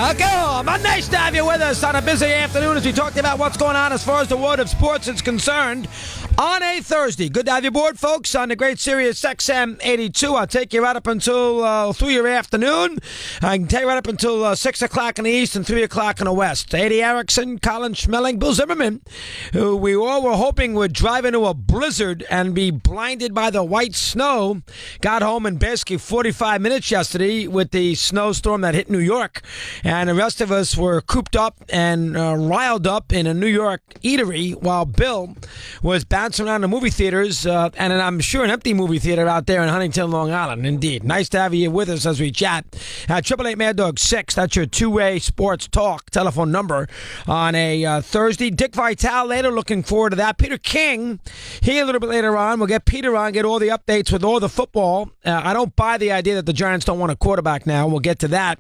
Okay, nice to have you with us on a busy afternoon as we talked about what's going on as far as the world of sports is concerned on a Thursday. Good to have you aboard, folks, on the great Sirius XM 82. I'll take you right up until through your afternoon. I can take you right up until 6 o'clock in the east and 3 o'clock in the west. Eddie Erickson, Colin Schmeling, Bill Zimmerman, who we all were hoping would drive into a blizzard and be blinded by the white snow, got home in basically 45 minutes yesterday with the snowstorm that hit New York. And the rest of us were cooped up and riled up in a New York eatery while Bill was bouncing around the movie theaters, and I'm sure an empty movie theater out there in Huntington, Long Island. Indeed. Nice to have you with us as we chat. 888 Mad Dog 6, that's your two-way sports talk telephone number on a Thursday. Dick Vitale later, looking forward to that. Peter King, he a little bit later on. We'll get Peter on, get all the updates with all the football. I don't buy the idea that the Giants don't want a quarterback now. We'll get to that.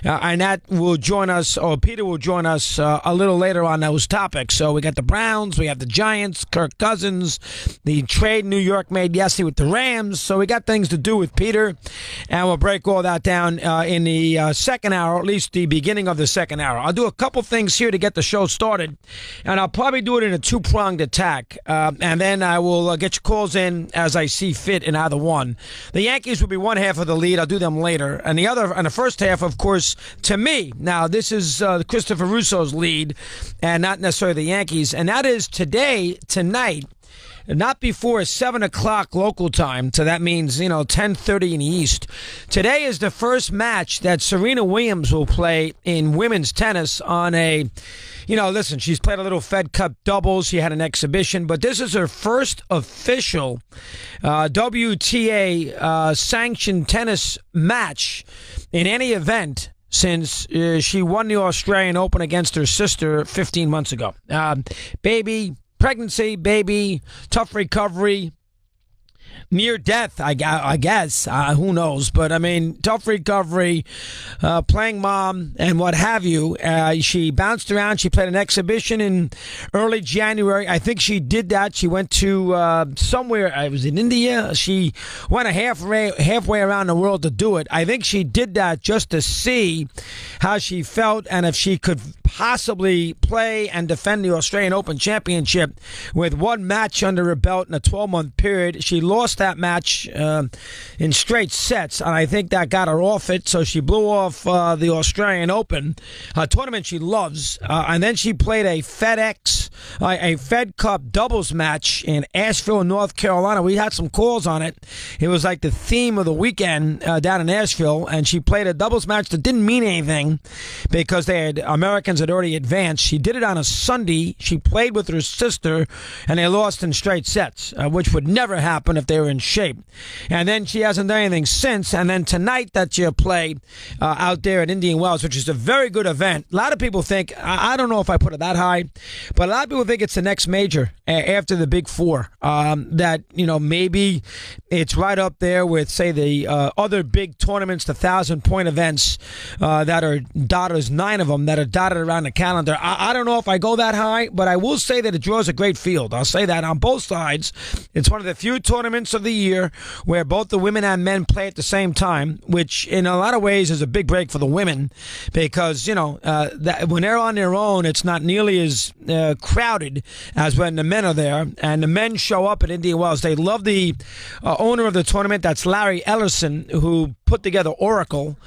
And that will join us, or Peter will join us a little later on those topics. So we got the Browns, we have the Giants, Kirk Cousins, the trade New York made yesterday with the Rams. So we got things to do with Peter, and we'll break all that down in the second hour, or at least the beginning of the second hour. I'll do a couple things here to get the show started, and I'll probably do it in a two-pronged attack, and then I will get your calls in as I see fit in either one. The Yankees will be one half of the lead. I'll do them later. And the other, and the first half, of course, to me, now this is Christopher Russo's lead and not necessarily the Yankees, and that is tonight, not before 7 o'clock local time, so that means, 10:30 in the East. Today is the first match that Serena Williams will play in women's tennis on a, listen, she's played a little Fed Cup doubles. She had an exhibition, but this is her first official WTA sanctioned tennis match in any event since she won the Australian Open against her sister 15 months ago. Pregnancy, baby, tough recovery, near death, I guess. Who knows? But, tough recovery, playing mom, and what have you. She bounced around. She played an exhibition in early January. I think she did that. She went to somewhere. I was in India. She went halfway around the world to do it. I think she did that just to see how she felt and if she could possibly play and defend the Australian Open Championship with one match under her belt in a 12-month period. She lost that match in straight sets, and I think that got her off it, so she blew off the Australian Open, a tournament she loves, and then she played a Fed Cup doubles match in Asheville, North Carolina. We had some calls on it. It was like the theme of the weekend down in Asheville, and she played a doubles match that didn't mean anything because Americans had already advanced. She did it on a Sunday. She played with her sister, and they lost in straight sets, which would never happen if they were in shape. And then she hasn't done anything since. And then tonight that you play out there at Indian Wells, which is a very good event. A lot of people think, I don't know if I put it that high, but a lot of people think it's the next major after the Big Four. That, maybe it's right up there with, say, the other big tournaments, the 1,000-point events that are dotted. There's 9 of them that are dotted around the calendar. I don't know if I go that high, but I will say that it draws a great field. I'll say that on both sides. It's one of the few tournaments of the year where both the women and men play at the same time, which in a lot of ways is a big break for the women because, when they're on their own, it's not nearly as crowded as when the men are there. And the men show up at Indian Wells. They love the owner of the tournament. That's Larry Ellison, who put together Oracle.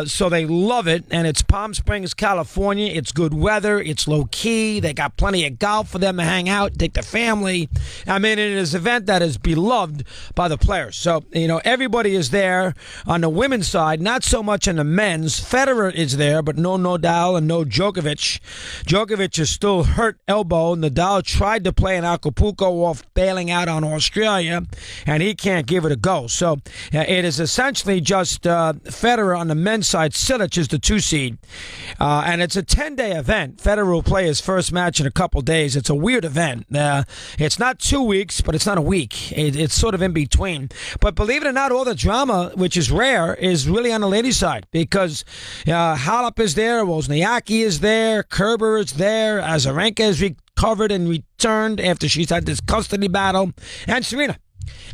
So they love it. And it's Palm Springs, California. It's good weather. It's low key. They got plenty of golf for them to hang out, take the family. It is an event that is beloved by the players. So, everybody is there on the women's side, not so much on the men's. Federer is there, but no Nadal and no Djokovic. Djokovic is still hurt elbow. Nadal tried to play in Acapulco off bailing out on Australia, and he can't give it a go. So it is essentially just Federer on the men's side. Cilic is the 2 seed. And it's a 10-day event. Federer will play his first match in a couple days. It's a weird event. It's not 2 weeks, but it's not a week. It's sort of in between. But believe it or not, all the drama, which is rare, is really on the ladies' side because Halep is there, Wozniacki is there, Kerber is there, Azarenka is recovered and returned after she's had this custody battle, and Serena.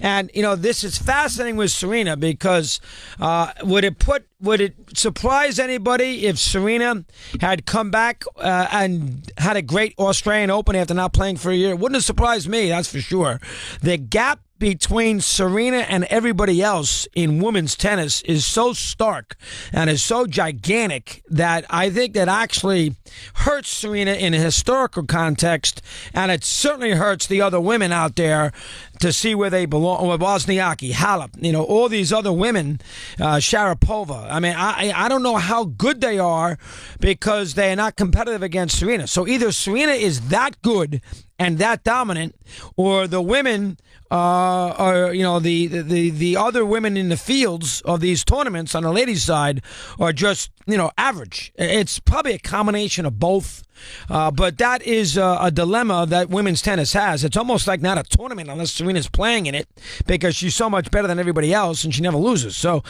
And, this is fascinating with Serena because would it surprise anybody if Serena had come back and had a great Australian Open after not playing for a year? It wouldn't have surprised me, that's for sure. The gap between Serena and everybody else in women's tennis is so stark and is so gigantic that I think that actually hurts Serena in a historical context, and it certainly hurts the other women out there to see where they belong. Wozniacki, Halep, all these other women, Sharapova. I mean, I don't know how good they are because they are not competitive against Serena. So either Serena is that good and that dominant, or the women or the other women in the fields of these tournaments on the ladies' side are just average. It's probably a combination of both. But that is a dilemma that women's tennis has. It's almost like not a tournament unless Serena's playing in it because she's so much better than everybody else and she never loses. So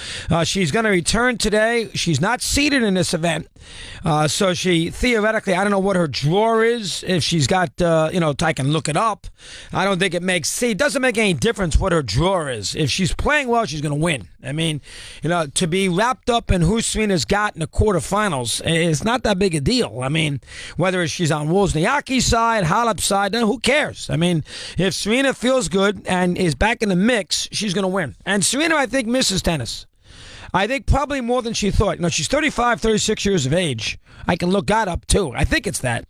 she's going to return today. She's not seeded in this event. So she theoretically, I don't know what her draw is. If she's got, I can look it up. I don't think it doesn't make any difference what her draw is. If she's playing well, she's going to win. I mean, to be wrapped up in who Serena's got in the quarterfinals, it's not that big a deal. I mean, whether she's on Wozniacki's side, Halep's side, who cares? I mean, if Serena feels good and is back in the mix, she's going to win. And Serena, I think, misses tennis. I think probably more than she thought. She's 35, 36 years of age. I can look that up, too. I think it's that.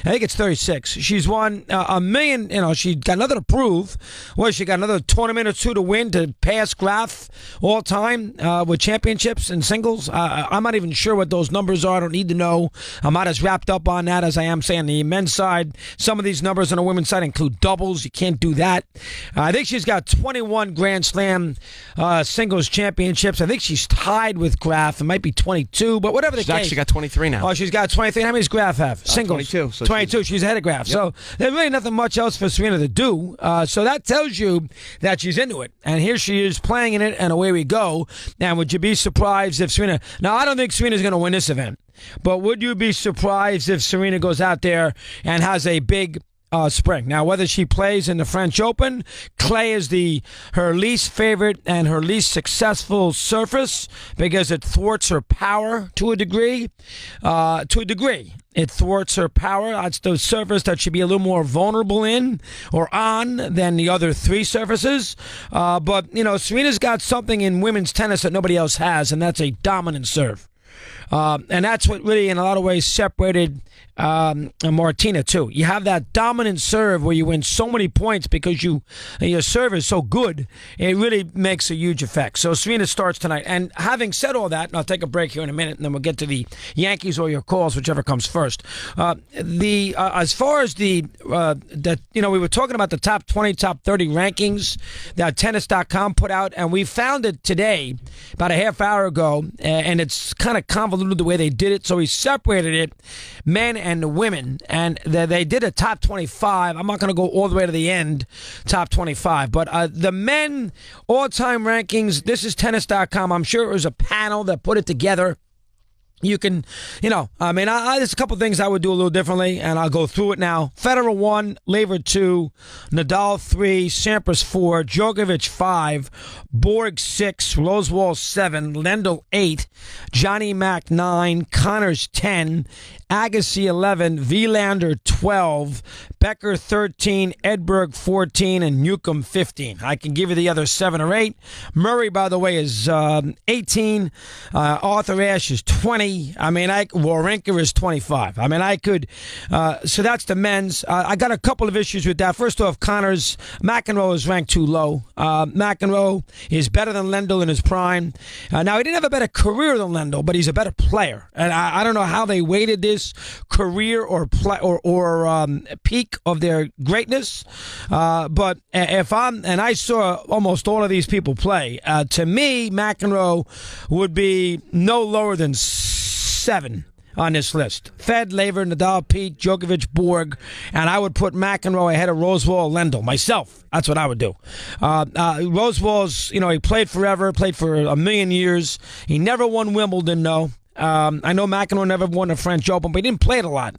I think it's 36. She's won a million. She got nothing to prove. Well, she got another tournament or two to win to pass Graf all time with championships and singles. I'm not even sure what those numbers are. I don't need to know. I'm not as wrapped up on that as I am, say, on the men's side. Some of these numbers on the women's side include doubles. You can't do that. I think she's got 21 Grand Slam singles championships. I think she's tied with Graf. It might be 22, but whatever the case. She's actually got 23 now. Oh, she's got 23. How many does Graf have? Singles. 22. So 22. She's ahead of Graf. Yep. So there's really nothing much else for Serena to do. So that tells you that she's into it. And here she is playing in it, and away we go. And would you be surprised if Serena... Now, I don't think Serena's going to win this event. But would you be surprised if Serena goes out there and has a big... spring. Now, whether she plays in the French Open, clay is her least favorite and her least successful surface because it thwarts her power to a degree. It thwarts her power. That's the surface that she'd be a little more vulnerable in or on than the other three surfaces. But, Serena's got something in women's tennis that nobody else has, and that's a dominant serve. And that's what really, in a lot of ways, separated Martina, too. You have that dominant serve where you win so many points because your serve is so good, it really makes a huge effect. So Serena starts tonight. And having said all that, and I'll take a break here in a minute, and then we'll get to the Yankees or your calls, whichever comes first. As far as we were talking about the top 20, top 30 rankings that Tennis.com put out, and we found it today, about a half hour ago, and it's kind of convoluted the way they did it. So we separated it, men and the women, and they did a top 25. I'm not going to go all the way to the end, top 25. But the men all-time rankings, this is Tennis.com. I'm sure it was a panel that put it together. You can, there's a couple things I would do a little differently, and I'll go through it now. Federer 1, Laver 2, Nadal 3, Sampras 4, Djokovic 5, Borg 6, Rosewall 7, Lendl 8, Johnny Mac 9, Connors 10, Agassi 11, Vilander 12, Becker 13, Edberg 14, and Newcomb 15. I can give you the other 7 or 8. Murray, by the way, is 18. Arthur Ashe is 20. Wawrinka is 25. So that's the men's. I got a couple of issues with that. First off, McEnroe is ranked too low. McEnroe is better than Lendl in his prime. Now, he didn't have a better career than Lendl, but he's a better player. And I don't know how they weighted this career or peak of their greatness. But I saw almost all of these people play. To me, McEnroe would be no lower than 7 on this list. Fed, Laver, Nadal, Pete, Djokovic, Borg, and I would put McEnroe ahead of Rosewall, Lendl. Myself, that's what I would do. Rosewall's, he played forever, played for a million years. He never won Wimbledon, though. I know McEnroe never won a French Open, but he didn't play it a lot.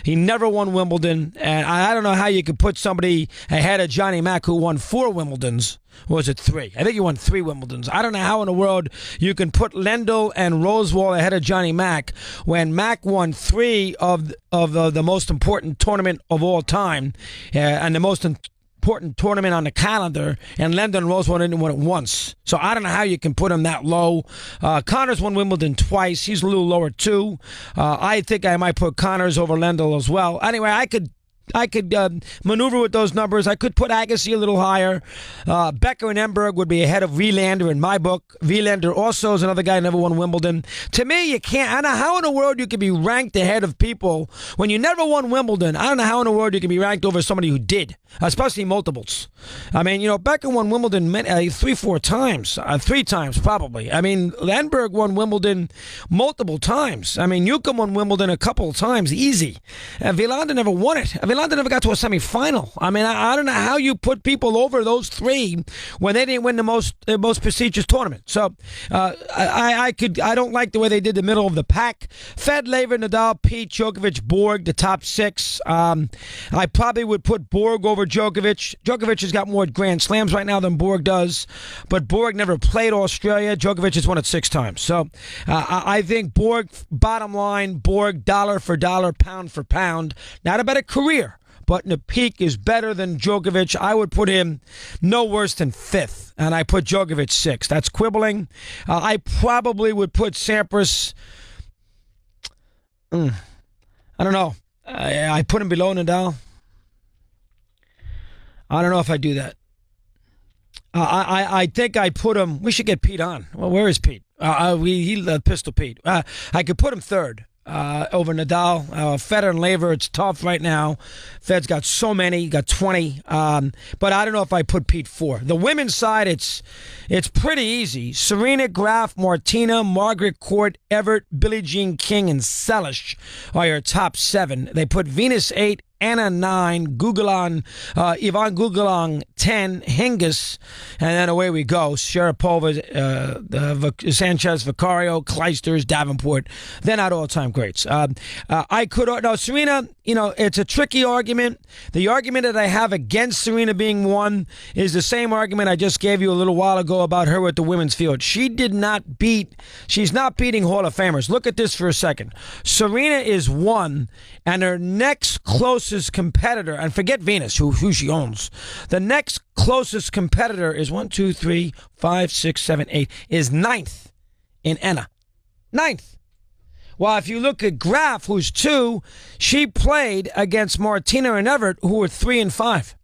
He never won Wimbledon, and I don't know how you could put somebody ahead of Johnny Mack, who won 4 Wimbledons. Or was it 3? I think he won 3 Wimbledons. I don't know how in the world you can put Lendl and Rosewall ahead of Johnny Mack when Mack won 3 of the most important tournament of all time, and the most important tournament on the calendar, and Lendl and Rosewall didn't win it once. So I don't know how you can put him that low. Connors won Wimbledon twice. He's a little lower too. I think I might put Connors over Lendl as well. Anyway, I could maneuver with those numbers. I could put Agassi a little higher. Becker and Emberg would be ahead of Wielander in my book. Wielander also is another guy who never won Wimbledon. To me, you can't. I don't know how in the world you could be ranked ahead of people when you never won Wimbledon. I don't know how in the world you can be ranked over somebody who did, especially multiples. I mean, Becker won Wimbledon 3-4 times. 3 times, probably. I mean, Landberg won Wimbledon multiple times. I mean, Newcomb won Wimbledon a couple of times, easy. Wielander never won it. Wielander never got to a semifinal. I mean, I don't know how you put people over those 3 when they didn't win the most prestigious tournament. So I don't like the way they did the middle of the pack. Federer, Nadal, Pete, Djokovic, Borg, the top 6. I probably would put Borg over Djokovic. Djokovic has got more Grand Slams right now than Borg does, but Borg never played Australia. Djokovic has won it 6 times. So I think Borg, bottom line, Borg, dollar for dollar, pound for pound. Not a better career, but in the peak is better than Djokovic. I would put him no worse than 5th, and I put Djokovic 6th. That's quibbling. I probably would put Sampras. I don't know. I put him below Nadal. I don't know if I do that. I think I put him. We should get Pete on. Well, where is Pete? Pistol Pete. I could put him 3rd. Over Nadal. Federer and Laver, it's tough right now. Fed's got so many, got 20. But I don't know if I put Pete 4. The women's side, it's pretty easy. Serena, Graf, Martina, Margaret Court, Everett, Billie Jean King, and Selish are your top 7. They put Venus 8, Anna 9, Yvonne Gugelong 10, Hingis, and then away we go. Sharapova, Sanchez, Vicario, Kleisters, Davenport. They're not all-time greats. Serena, it's a tricky argument. The argument that I have against Serena being 1 is the same argument I just gave you a little while ago about her with the women's field. She's not beating Hall of Famers. Look at this for a second. Serena is 1, and her next closest competitor, and forget Venus, who she owns. The next closest competitor is 1, 2, 3, 5, 6, 7, 8, is 9th in Anna. 9th. Well, if you look at Graf, who's 2, she played against Martina and Everett, who were 3 and 5.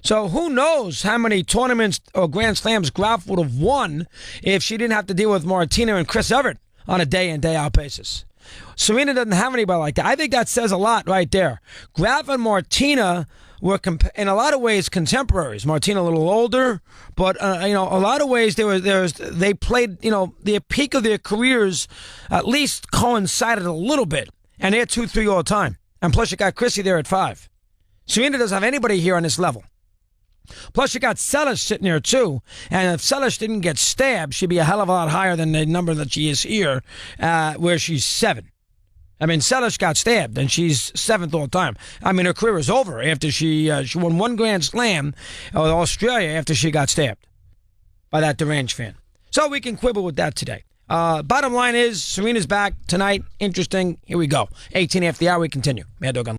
So who knows how many tournaments or Grand Slams Graf would have won if she didn't have to deal with Martina and Chris Everett on a day-in, day-out basis. Serena doesn't have anybody like that. I think that says a lot right there. Graf and Martina were, in a lot of ways, contemporaries. Martina a little older, but a lot of ways they played. The peak of their careers at least coincided a little bit, and they're 2-3 all the time. And plus, you got Chrissy there at 5. Serena doesn't have anybody here on this level. Plus, you got Selish sitting there, too. And if Selish didn't get stabbed, she'd be a hell of a lot higher than the number that she is here, where she's 7. I mean, Selish got stabbed, and she's 7th all the time. I mean, her career is over after she won 1 Grand Slam in Australia after she got stabbed by that deranged fan. So we can quibble with that today. Bottom line is, Serena's back tonight. Interesting. Here we go. 18 after the hour, we continue. Mad Dog on.